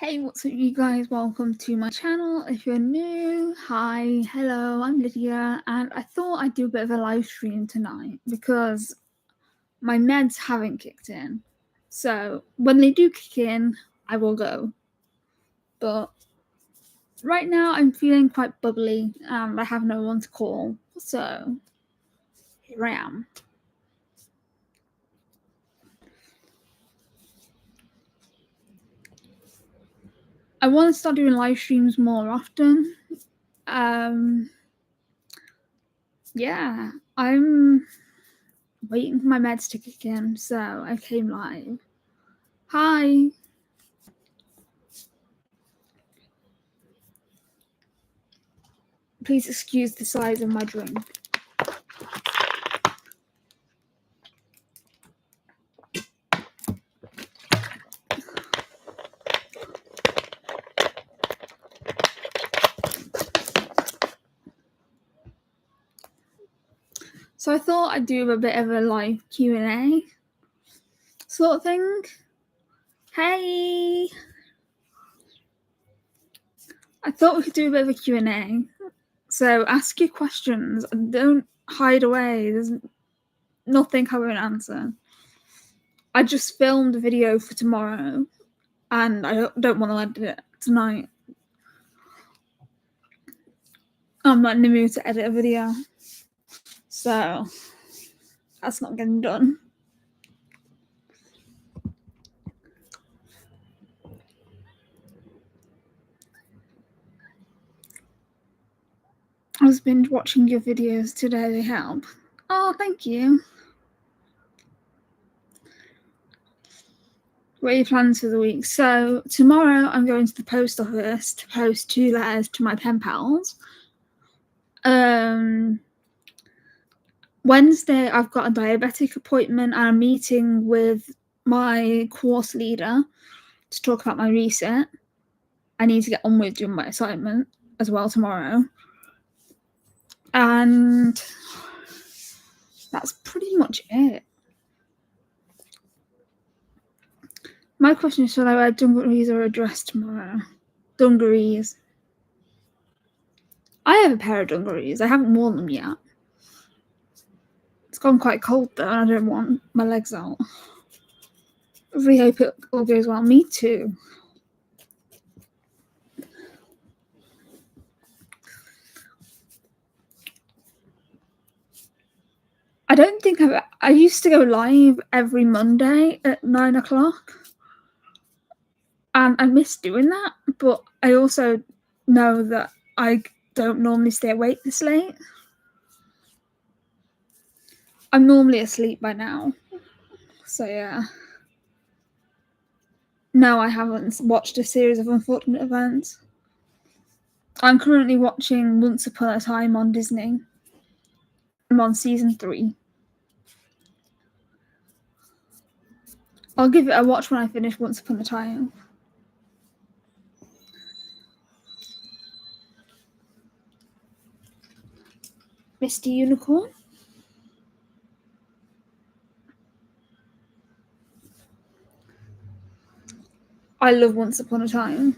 Hey, what's up, you guys? Welcome to my channel. If you're new, hi, hello, I'm Lydia, and I thought I'd do a bit of a live stream tonight because my meds haven't kicked in. So when they do kick in, I will go. But right now, I'm feeling quite bubbly and I have no one to call. So here I am. I want to start doing live streams more often. Yeah, I'm waiting for my meds to kick in, so I came live. Hi. Please excuse the size of my drink. So I thought I'd do a bit of a live Q&A sort of thing. Hey! I thought we could do a bit of a Q&A. So ask your questions and don't hide away. There's nothing I won't answer. I just filmed a video for tomorrow and I don't want to edit it tonight. I'm not in the mood to edit a video. So that's not getting done. I was binge watching your videos today, they help. Oh, thank you. What are your plans for the week? So tomorrow I'm going to the post office to post 2 letters to my pen pals. Wednesday I've got a diabetic appointment and a meeting with my course leader to talk about my reset. I need to get on with doing my assignment as well tomorrow. And that's pretty much it. My question is, should I wear dungarees or a dress tomorrow? Dungarees. I have a pair of dungarees. I haven't worn them yet. It's gone quite cold though, and I don't want my legs out. I really hope it all goes well. Me too. I don't think I used to go live every Monday at 9 o'clock. And I miss doing that, but I also know that I don't normally stay awake this late. I'm normally asleep by now. So yeah. No, I haven't watched a series of unfortunate events. I'm currently watching Once Upon a Time on Disney. I'm on season 3. I'll give it a watch when I finish Once Upon a Time. Misty Unicorn. I love Once Upon a Time.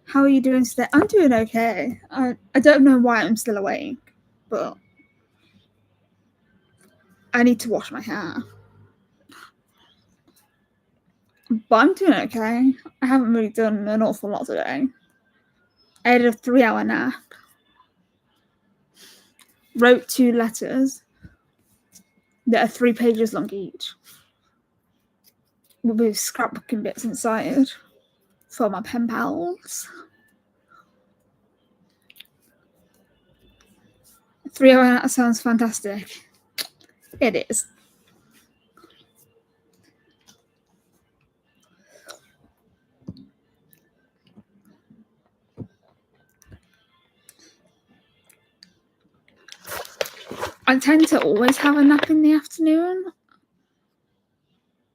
How are you doing today? I'm doing okay. I don't know why I'm still awake, but I need to wash my hair. But I'm doing okay. I haven't really done an awful lot today. I had a 3-hour nap. Wrote 2 letters that are 3 pages long each, with scrapbooking bits inside for my pen pals. 3-hour nap sounds fantastic. It is. I tend to always have a nap in the afternoon.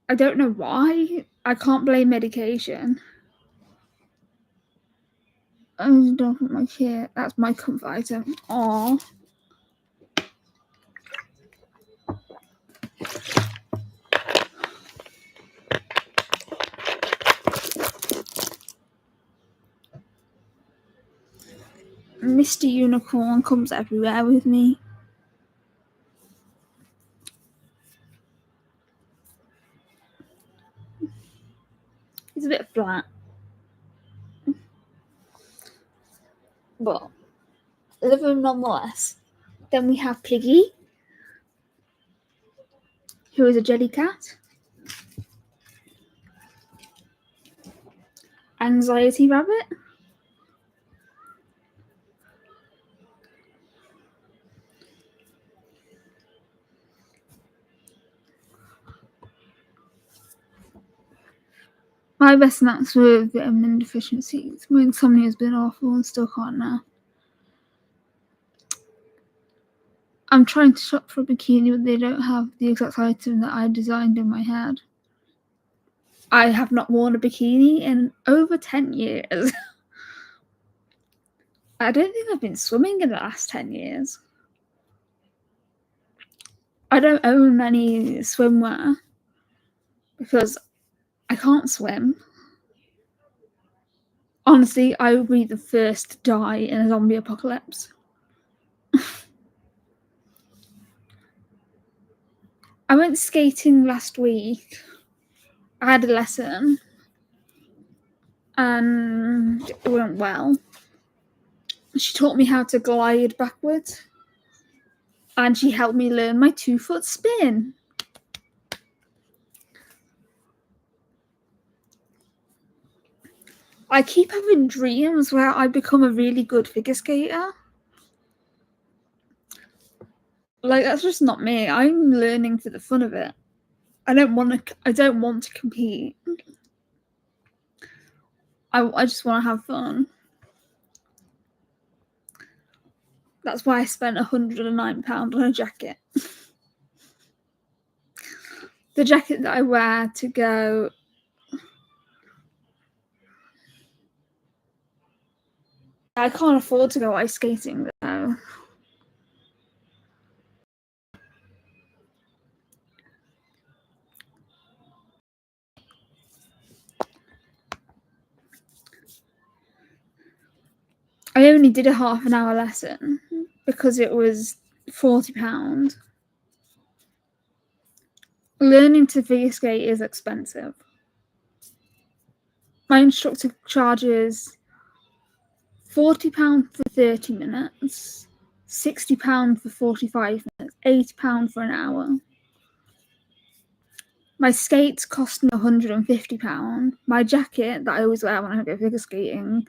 I don't know why. I can't blame medication. Oh, don't put my kid. That's my comfort item. Aww. Mr. Unicorn comes everywhere with me. He's a bit flat. But I love him nonetheless. Then we have Piggy, who is a jelly cat. Anxiety Rabbit. My best snacks were vitamin deficiencies. My insomnia has been awful and still can't now. I'm trying to shop for a bikini, but they don't have the exact item that I designed in my head. I have not worn a bikini in over 10 years. I don't think I've been swimming in the last 10 years. I don't own any swimwear because I can't swim. Honestly, I would be the first to die in a zombie apocalypse. I went skating last week. I had a lesson and it went well. She taught me how to glide backwards and she helped me learn my 2-foot spin. I keep having dreams where I become a really good figure skater. Like, that's just not me. I'm learning for the fun of it. I don't want to compete. I just want to have fun. That's why I spent £109 on a jacket. The jacket that I wear to go. I can't afford to go ice skating though. I only did a half an hour lesson because it was £40. Learning to figure skate is expensive. My instructor charges £40 for 30 minutes, £60 for 45 minutes, £80 for an hour. My skates cost me £150. My jacket that I always wear when I go figure skating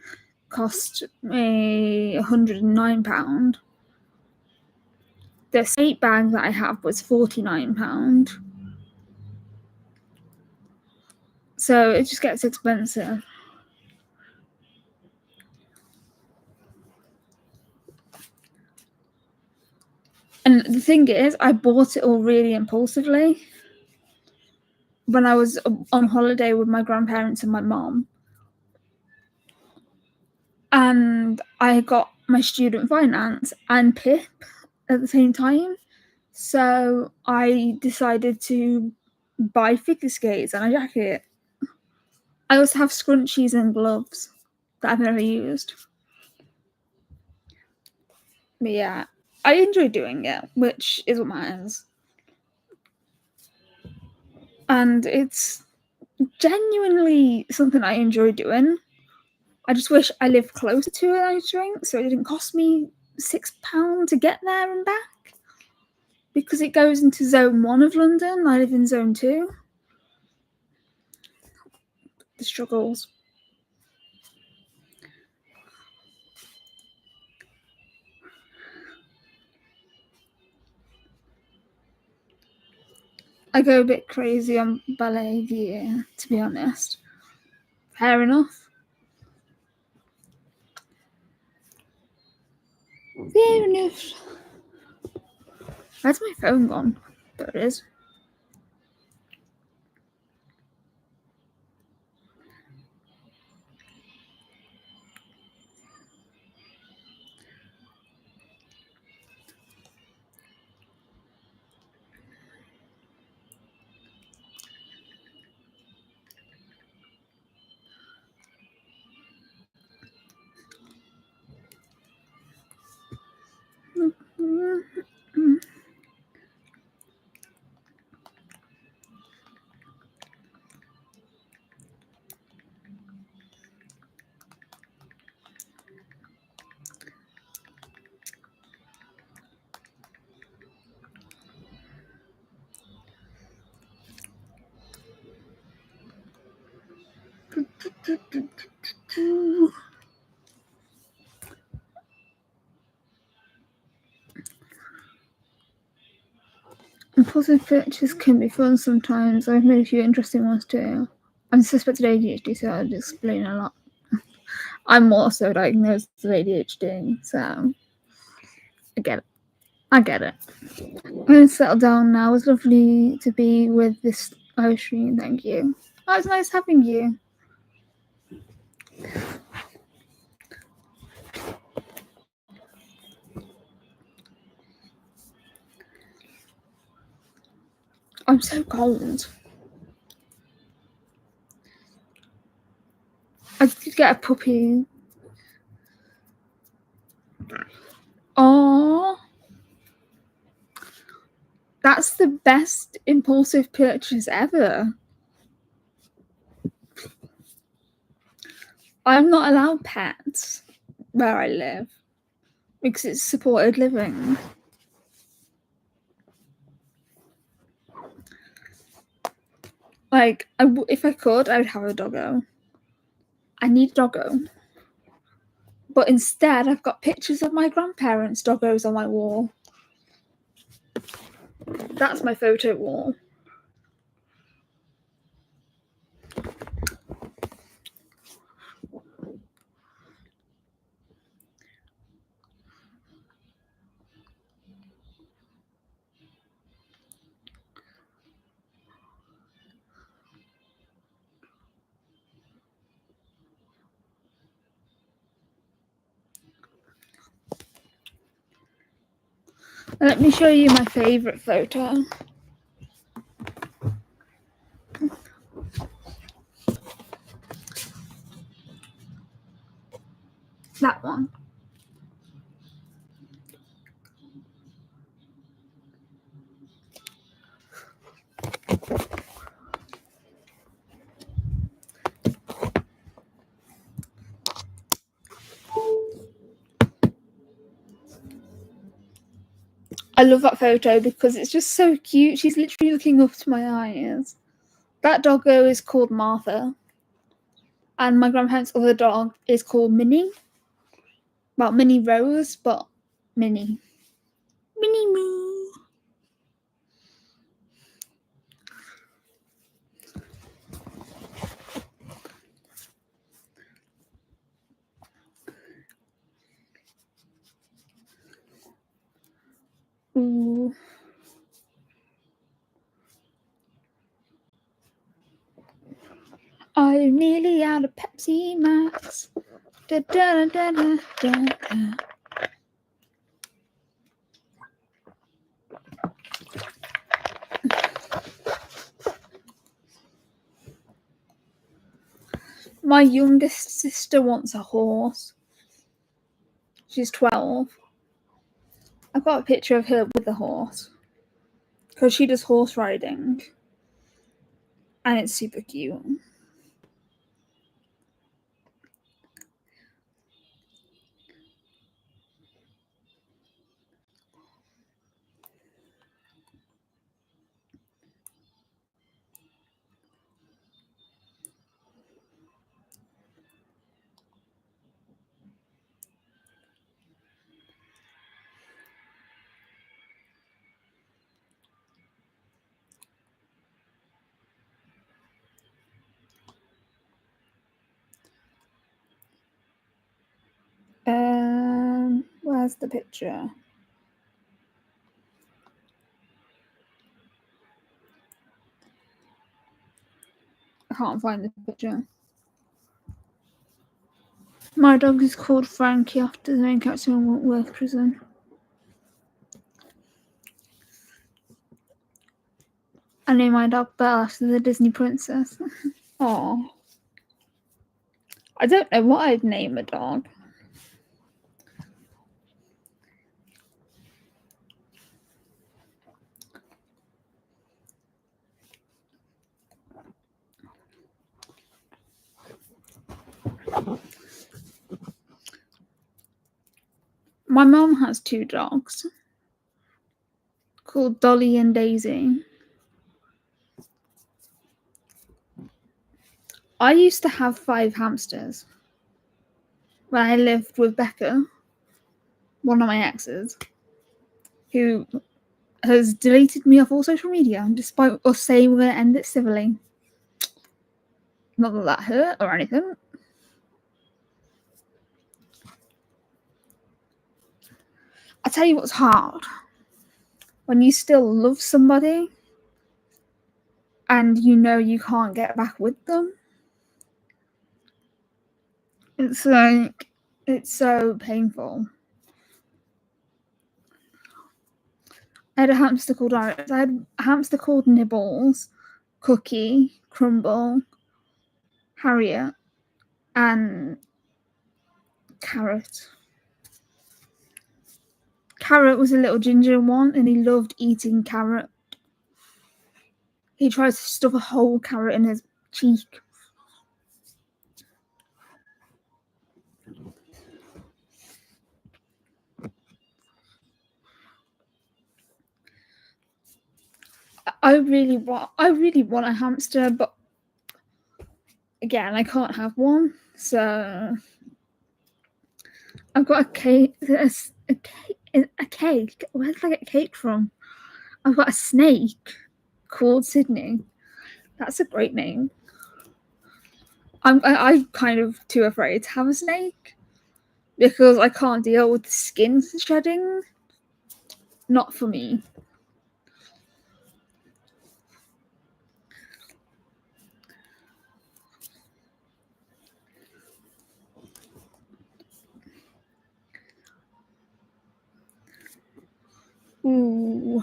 cost me £109. The skate bag that I have was £49. So it just gets expensive. And the thing is, I bought it all really impulsively when I was on holiday with my grandparents and my mom. And I got my student finance and PIP at the same time. So I decided to buy figure skates and a jacket. I also have scrunchies and gloves that I've never used. But yeah, I enjoy doing it, which is what matters. And it's genuinely something I enjoy doing. I just wish I lived closer to an ice rink so it didn't cost me £6 to get there and back. Because it goes into zone 1 of London. I live in zone 2. The struggles. I go a bit crazy on ballet gear, to be honest. Fair enough. Fair enough. Where's my phone gone? There it is. Impulsive pictures can be fun sometimes. I've made a few interesting ones too. I'm suspected ADHD, so I'll explain a lot. I'm also diagnosed with ADHD, so I get it. I'm going to settle down now. It was lovely to be with this live stream. Thank you. Oh, it was nice having you. I'm so cold. I did get a puppy. Oh, that's the best impulsive purchase ever. I'm not allowed pets where I live because it's supported living. Like, if I could, I would have a doggo. I need a doggo. But instead, I've got pictures of my grandparents' doggos on my wall. That's my photo wall. Let me show you my favourite photo. That one. I love that photo because it's just so cute. She's literally looking up to my eyes. That doggo is called Martha. And my grandparents' other dog is called Minnie. Well, Minnie Rose, but Minnie. Minnie Moo. Ooh. I'm nearly out of Pepsi Max. Da, da, da, da, da, da. My youngest sister wants a horse. She's 12. I've got a picture of her with a horse because she does horse riding and it's super cute. Where's the picture? I can't find the picture. My dog is called Frankie after the main character in Wentworth Prison. I named my dog Belle after the Disney princess. Aww. I don't know what I'd name a dog. My mom has 2 dogs called Dolly and Daisy. I used to have 5 hamsters when I lived with Becca, one of my exes, who has deleted me off all social media despite us saying we're going to end it civilly. Not that that hurt or anything. I tell you what's hard. When you still love somebody and you know you can't get back with them. It's like, it's so painful. I had a hamster called Iris. I had a hamster called Nibbles, Cookie, Crumble, Harriet, and Carrot. Carrot was a little ginger one, and he loved eating carrot. He tried to stuff a whole carrot in his cheek. I really want a hamster, but again, I can't have one. So I've got a cake. A cake. Where did I get cake from? I've got a snake called Sydney. That's a great name. I'm kind of too afraid to have a snake because I can't deal with the skin shedding. Not for me. Ooh.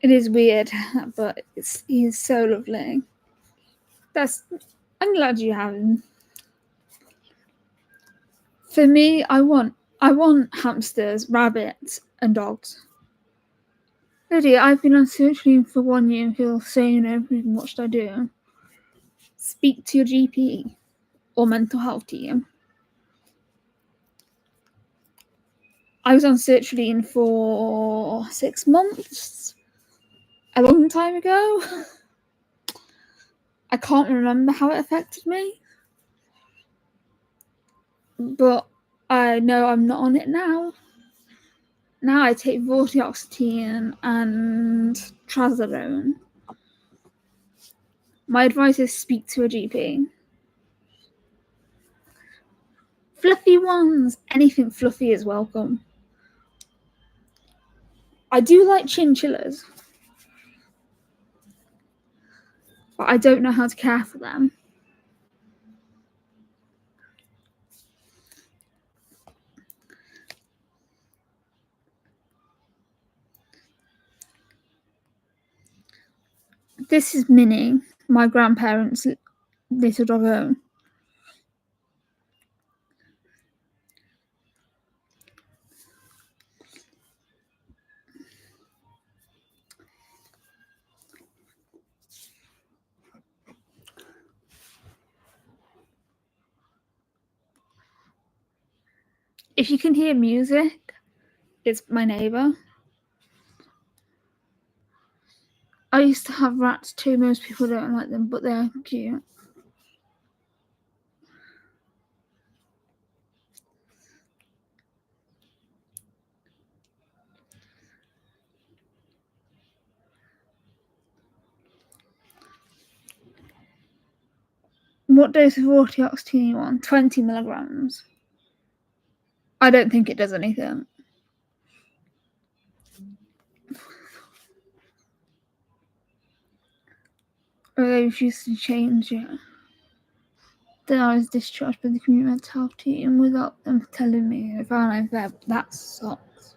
It is weird, but he's so lovely. I'm glad you have him. For me, I want hamsters, rabbits, and dogs. Lydia, I've been on ChildLine for 1 year and feel sane and everything. What should I do? Speak to your GP or mental health team. I was on ChildLine for 6 months. A long time ago. I can't remember how it affected me. But I know I'm not on it now. Now I take vortioxetine and trazodone. My advice is speak to a GP. Fluffy ones. Anything fluffy is welcome. I do like chinchillas, but I don't know how to care for them. This is Minnie, my grandparents' little doggo. If you can hear music, it's my neighbour. I used to have rats too. Most people don't like them, but they're cute. What dose of vortioxetine you on? 20 milligrams. I don't think it does anything. Or they refused to change it. Then I was discharged by the community mental health team without them telling me. I found out that sucks.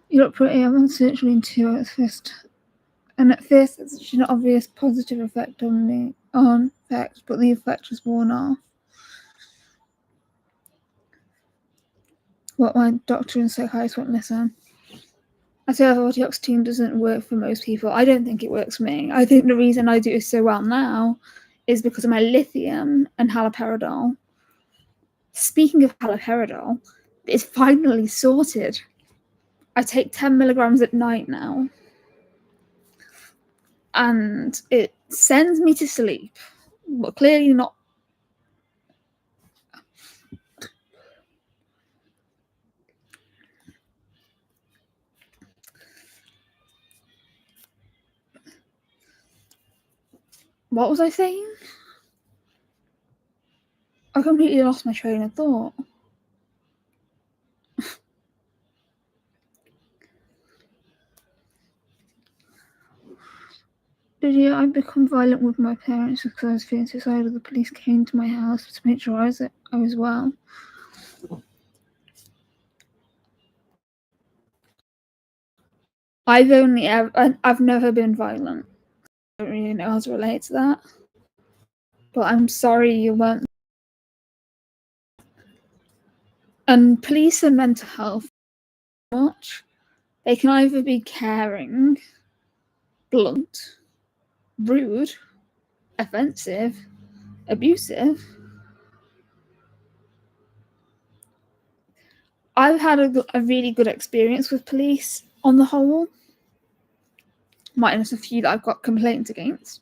You look pretty. I'm on ChildLine too at first. And at first, it's such an obvious positive effect on me. But the effect was worn off. What my doctor and psychiatrist won't listen. I say vortioxetine doesn't work for most people. I don't think it works for me. I think the reason I do so well now is because of my lithium and haloperidol. Speaking of haloperidol, it's finally sorted. I take 10 milligrams at night now, and it sends me to sleep, but clearly not. What was I saying? I completely lost my train of thought. Lydia, I've become violent with my parents because I was feeling suicidal. The police came to my house to make sure I was well. I've never been violent. I don't really know how to relate to that. But I'm sorry you weren't. And police and mental health, much. They can either be caring, blunt, rude, offensive, abusive. I've had a really good experience with police on the whole, minus a few that I've got complaints against.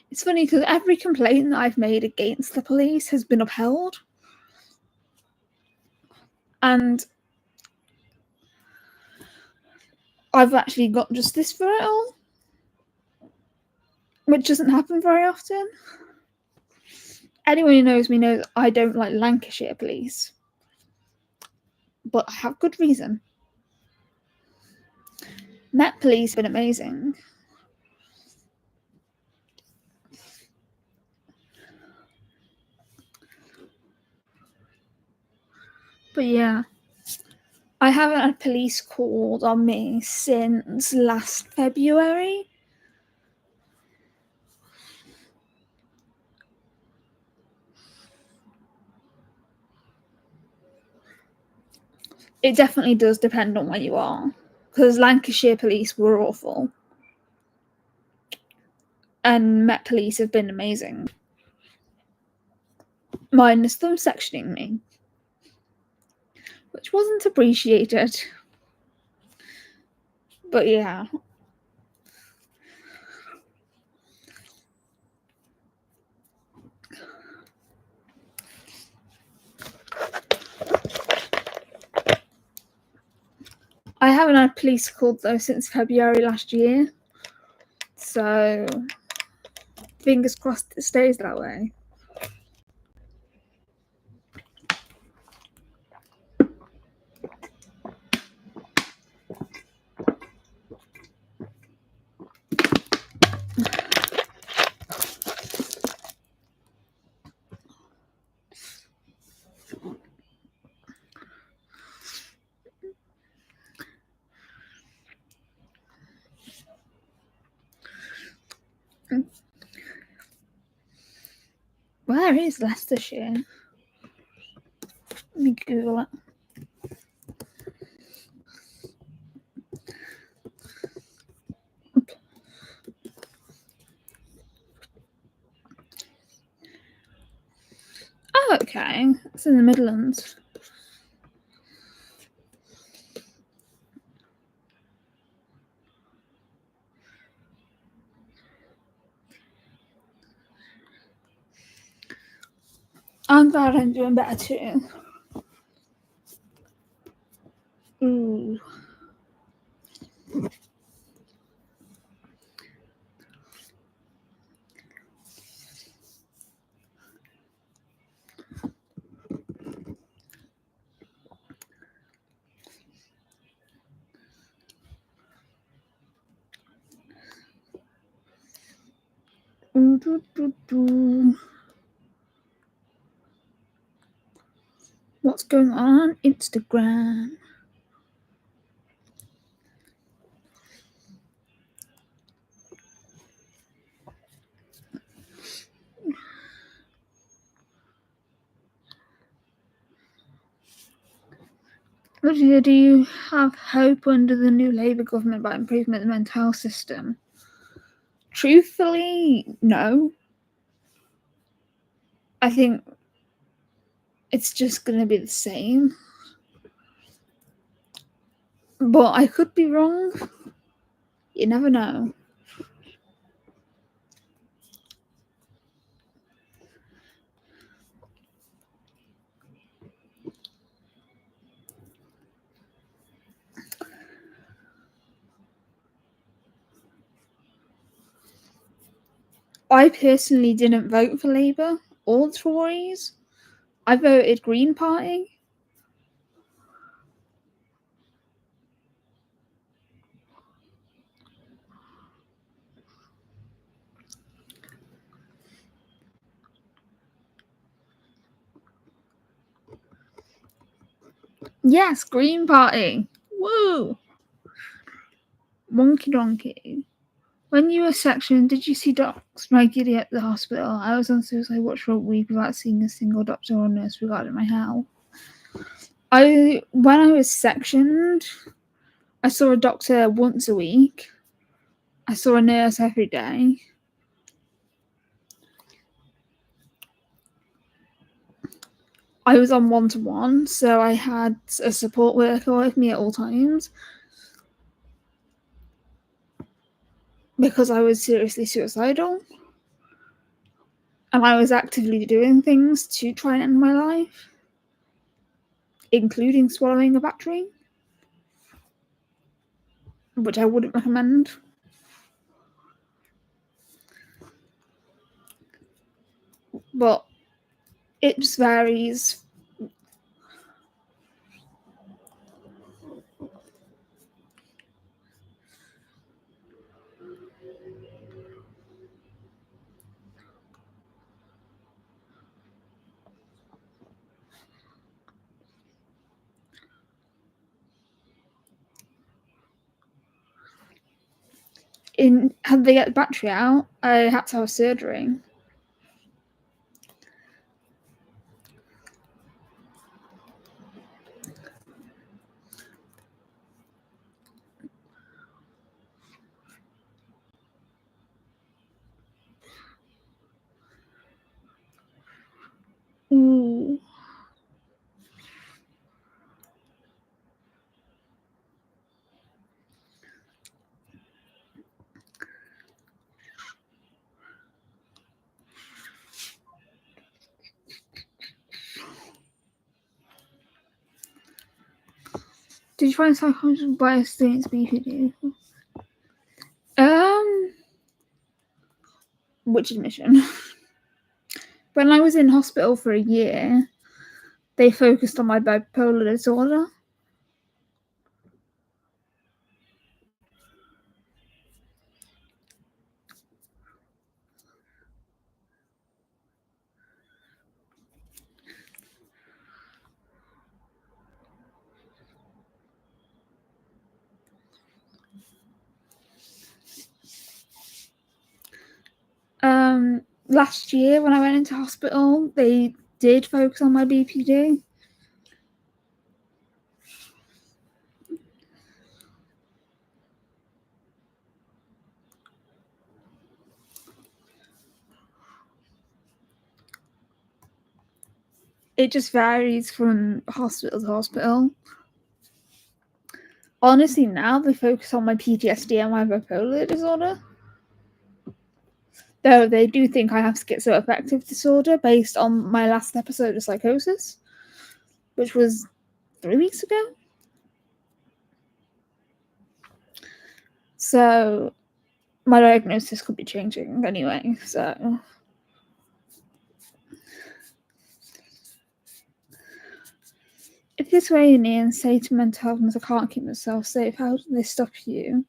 It's funny because every complaint that I've made against the police has been upheld. And I've actually got justice for it all, which doesn't happen very often. Anyone who knows me knows I don't like Lancashire police, but I have good reason. Met police have been amazing. But yeah, I haven't had police called on me since last February. It definitely does depend on where you are, because Lancashire police were awful. And Met police have been amazing. Minus them sectioning me, which wasn't appreciated. But yeah. I haven't had police called though since February last year. So fingers crossed it stays that way. Where is Leicestershire? Let me Google it. Oh, okay. It's in the Midlands. I'm glad I'm doing better too. Ooh. What's going on Instagram? Lydia, do you have hope under the new Labour government about improvement in the mental health system? Truthfully, no. I think it's just going to be the same. But I could be wrong. You never know. I personally didn't vote for Labour or the Tories. I voted Green Party. Yes, Green Party. Woo! Monkey donkey. When you were sectioned, did you see docs regularly at the hospital? I was on suicide watch for a week without seeing a single doctor or nurse regarding my health. When I was sectioned, I saw a doctor once a week. I saw a nurse every day. I was on one-to-one, so I had a support worker with me at all times because I was seriously suicidal. And I was actively doing things to try and end my life, including swallowing a battery, which I wouldn't recommend. But it just varies. Had they get the battery out, I had to have surgery. Ooh. Did you find psychological bias against BPD? Which admission? When I was in hospital for a year, they focused on my bipolar disorder. Last year when I went into hospital, they did focus on my BPD. It just varies from hospital to hospital. Honestly, now they focus on my PTSD and my bipolar disorder. Though they do think I have schizoaffective disorder based on my last episode of psychosis, which was 3 weeks ago. So my diagnosis could be changing anyway, so... If this way in and say to mental health, I can't keep myself safe, how do they stop you?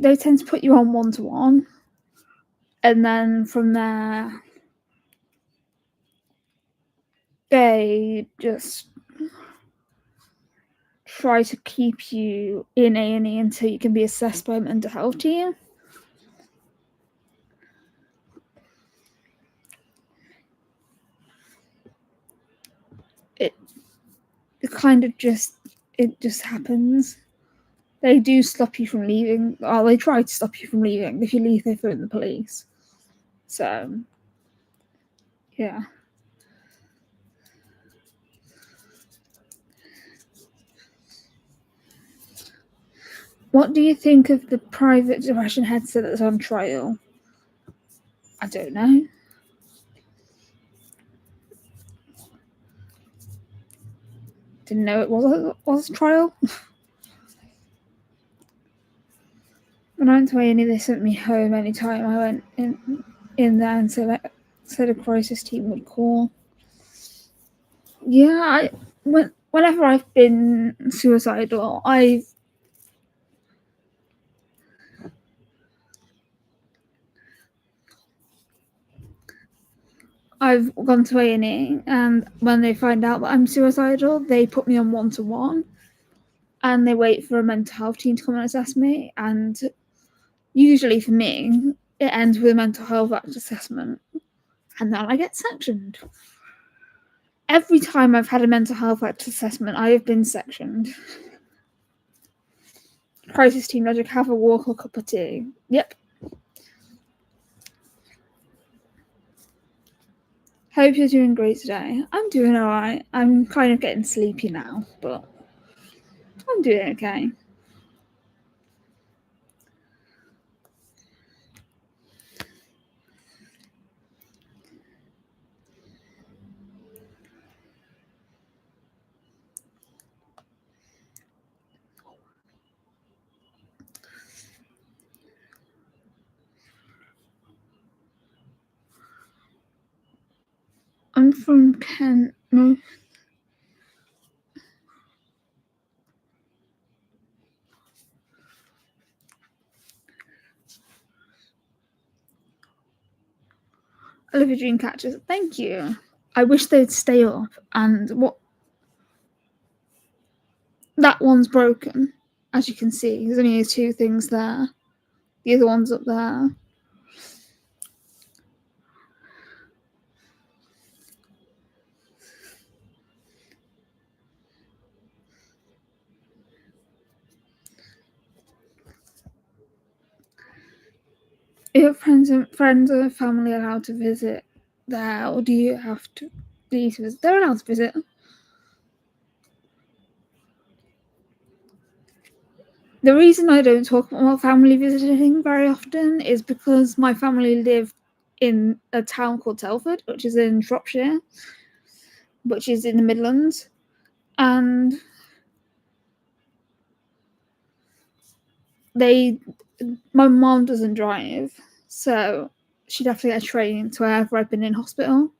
They tend to put you on one-to-one, and then from there, they just try to keep you in A&E until you can be assessed by a mental health team. it just happens. They do stop you from leaving, or they try to stop you from leaving. If you leave, they phone the police. So, yeah. What do you think of the private depression headset that's on trial? I don't know. Didn't know it was a trial. When I went to A&E, they sent me home anytime I went in there and said a crisis team would call. Yeah, whenever I've been suicidal, I've gone to A&E, and when they find out that I'm suicidal, they put me on 1-to-1, and they wait for a mental health team to come and assess me. And usually for me, it ends with a mental health act assessment, and then I get sectioned. Every time I've had a mental health act assessment, I have been sectioned. Crisis team logic, have a walk or cup of tea. Yep. Hope you're doing great today. I'm doing alright. I'm kind of getting sleepy now, but I'm doing okay. I'm from Kent. No. I love your dream catchers. Thank you. I wish they'd stay up. And what? That one's broken, as you can see. There's only 2 things there. The other one's up there. Are your friends or family allowed to visit there, or do you have to leave to visit? They're allowed to visit. The reason I don't talk about family visiting very often is because my family live in a town called Telford, which is in Shropshire, which is in the Midlands, and my mom doesn't drive, so she'd have to get a train to wherever I've been in hospital.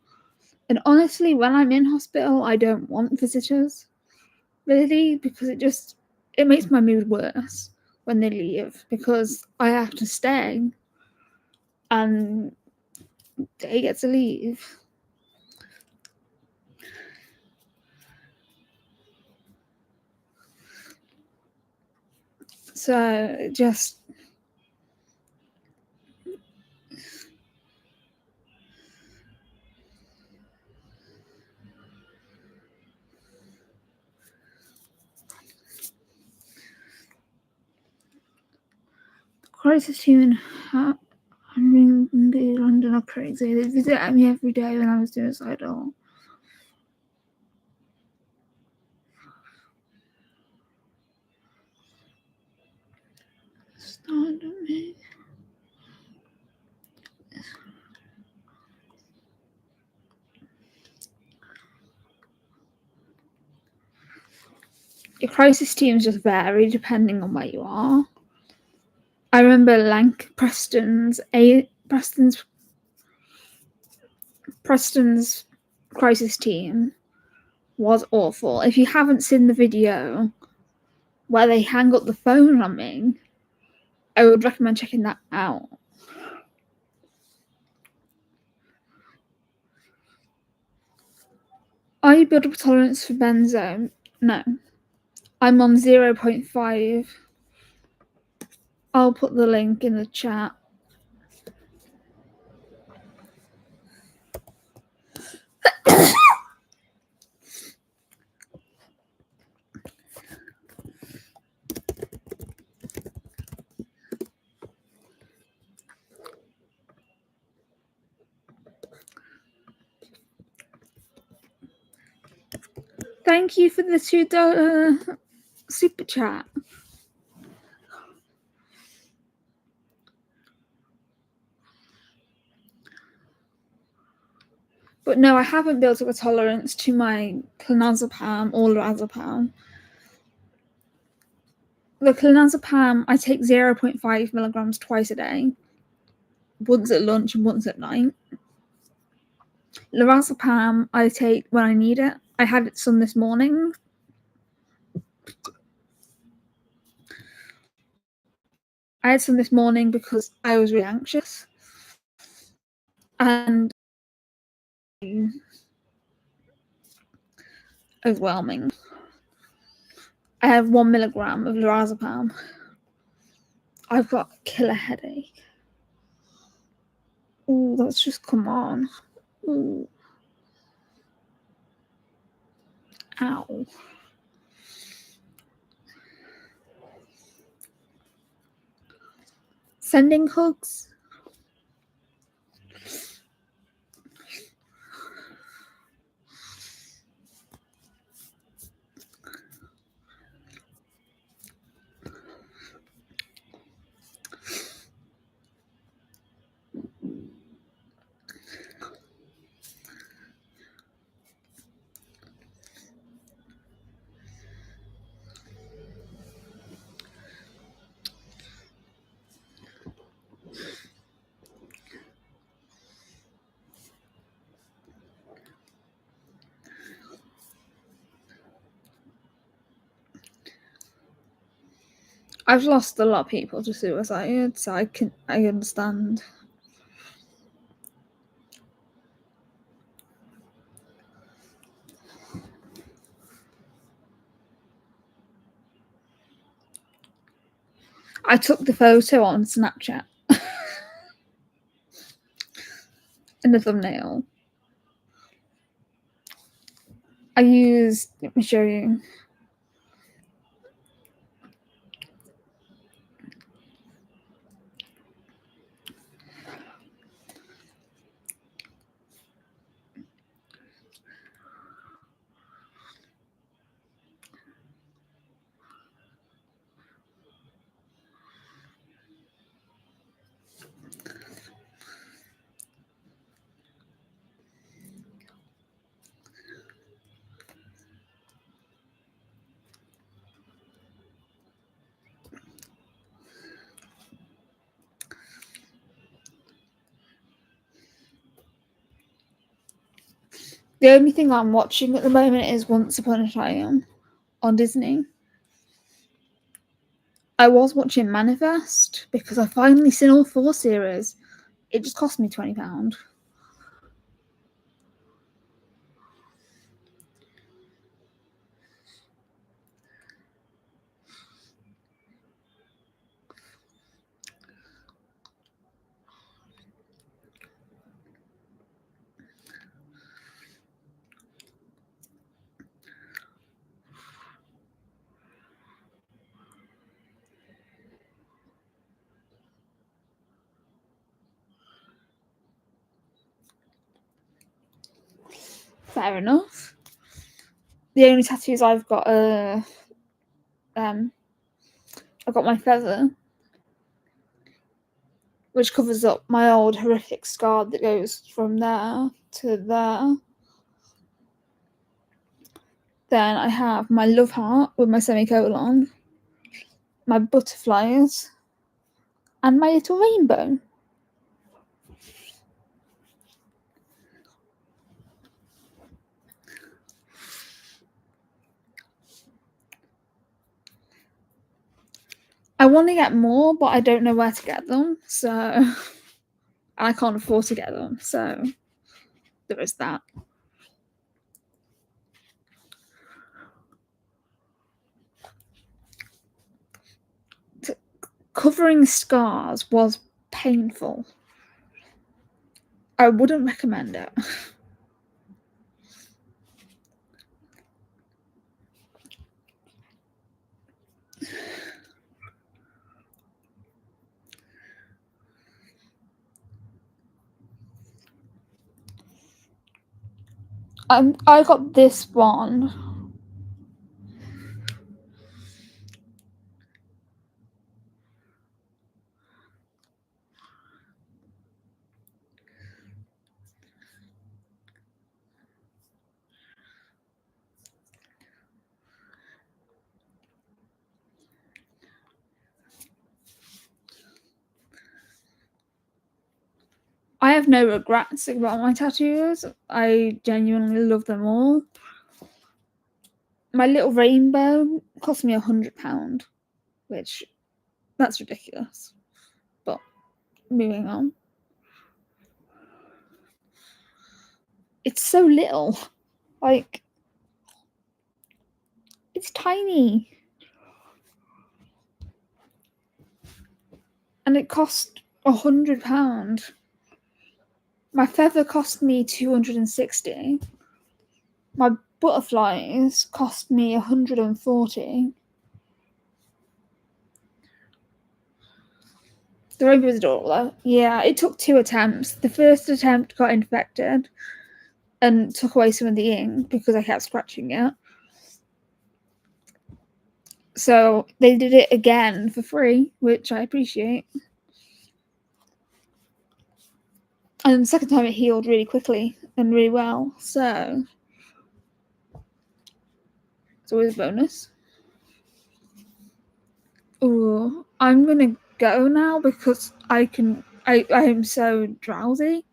And honestly, when I'm in hospital, I don't want visitors, really, because it makes my mood worse when they leave, because I have to stay and they get to leave. So just crisis team in London are crazy. They visited me every day when I was suicidal. Started at me. Your crisis teams just vary depending on where you are. I remember Preston's crisis team was awful. If you haven't seen the video where they hang up the phone on me, I would recommend checking that out. Are you build up tolerance for benzo? No. I'm on 0.5. I'll put the link in the chat. Thank you for the $2 super chat. But no, I haven't built up a tolerance to my clonazepam or lorazepam. The clonazepam, I take 0.5 milligrams twice a day, once at lunch and once at night. Lorazepam, I take when I need it. I had some this morning. I had some this morning because I was really anxious. And overwhelming. I have 1 milligram of lorazepam. I've got a killer headache. Ooh, that's just come on. Ooh. Ow. Sending hugs. I've lost a lot of people to suicide, so I understand. I took the photo on Snapchat in the thumbnail. Let me show you. The only thing I'm watching at the moment is Once Upon a Time on Disney. I was watching Manifest because I finally seen all 4 series. It just cost me £20. Fair enough. The only tattoos I've got are I've got my feather, which covers up my old horrific scar that goes from there to there. Then I have my love heart with my semicolon, my butterflies, and my little rainbow. I want to get more, but I don't know where to get them, so I can't afford to get them, so there is that. Covering scars was painful. I wouldn't recommend it. I got this one have no regrets about my tattoos. I genuinely love them all. My little rainbow cost me £100, which that's ridiculous. But moving on. It's so little. Like, it's tiny. And it cost £100. My feather cost me £260. My butterflies cost me £140. The rainbow was adorable though. Yeah, it took 2 attempts. The first attempt got infected and took away some of the ink because I kept scratching it. So they did it again for free, which I appreciate. And the second time it healed really quickly and really well. So it's always a bonus. Oh, I'm gonna go now because I am so drowsy.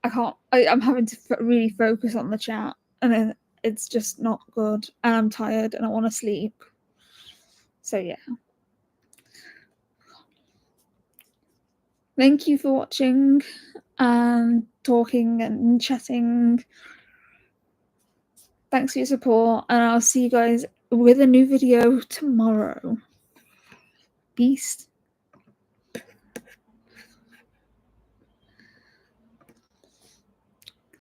I'm having to really focus on the chat, and then it's just not good, and I'm tired and I want to sleep. So yeah. Thank you for watching and talking and chatting. Thanks for your support, and I'll see you guys with a new video tomorrow. Peace.